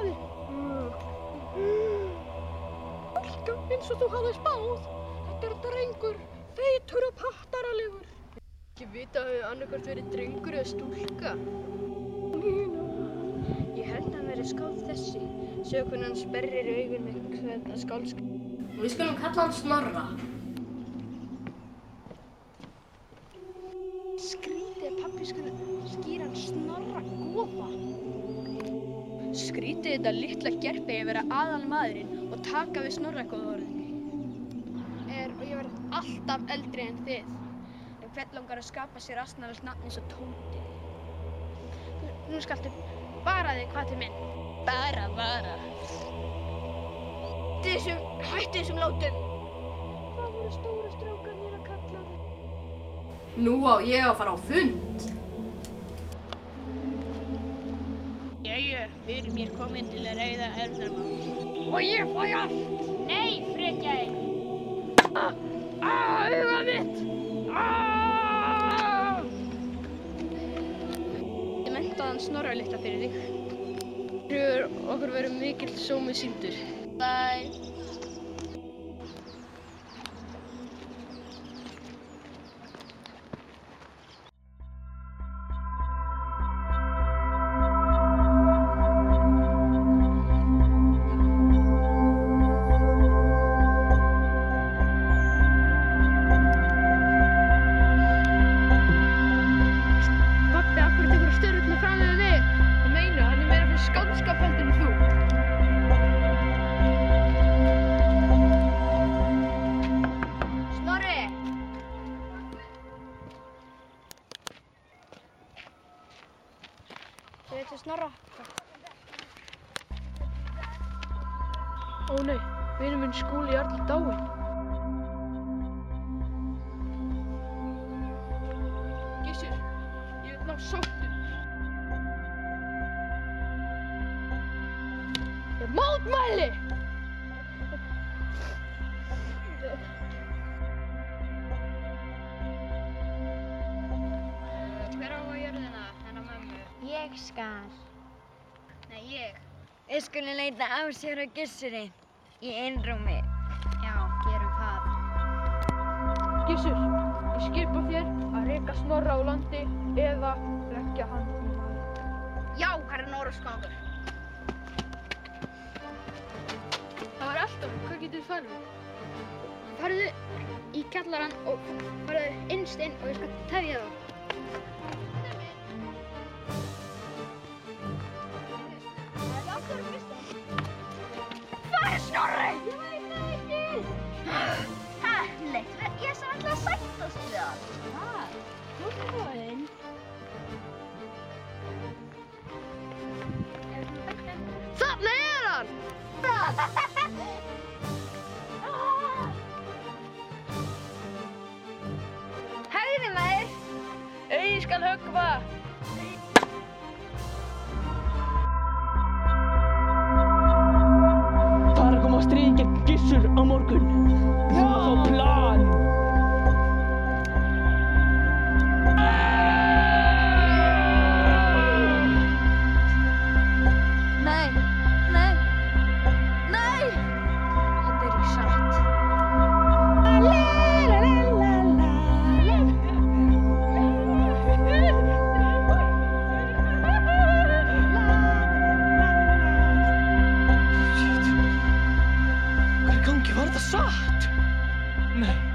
þér? Stúlka eins og þú hafði spáð. Þetta er drengur, feitur og pattaralegur. Ekki vita að þau annarkvort verið drengur eða stúlka. Ég held að hann verið skáld þessi. Sjáu hvernig hann sperrir augun með þetta skálsk. Við skulum kalla hann Snorra. Skrítið að pabbi skuli skýra hann Snorra goða. Skrítið þetta litla gerpi að vera aðalmaðurinn og taka við Snorra goðorðinni. Og ég verð alltaf eldri en þið. En hvern langar að skapa sér asnalegt nafn eins og Tóti? Nú skaltu bara þig hvað til minn. Bara. Hættu þessum látum. Það voru stóru strákarnir að kalla þig. Nú á ég að fara á fund. Jæja, við erum hér komin til að ræða erfðarmál. Og ég fæ allt! Nei, frekjaði! Augað mitt! Ég menntaði hann Snorra litla fyrir þig. Okkur verður mikill sómi sýndur. Bye! Þið veitir Snorra? Ó nei, vinur minn Skúli Jarl dáinn. Gissur, ég vil ná sáttum. Ég mótmæli! Hver á að jörðina, hennar mömmu? Ég skal. Nei, ég. Við skulum leita á sér og Gissuri í einrúmi. Já, gerum það. Gissur, ég skipa þér að reka Snorra á landi eða leggja hann í maður. Já, herra Norðurskógur. Það var alltaf, hvað getur þið farið? Farðu í kjallarann og farðu innst inn og ég skal tefja þá. Snorri! Ég veit það ekki! Herlegt, ég sem ætla að sættast við hann. Hvað? Þú ert góðinn. Þarna er hann! Hægri maður! Auði skal höggva! Stríð gegn Gissur á morgun. Við þurfum að fá plan. Nei. Þetta er ekki satt. Hvað er í gangi? Var þetta satt? Nei.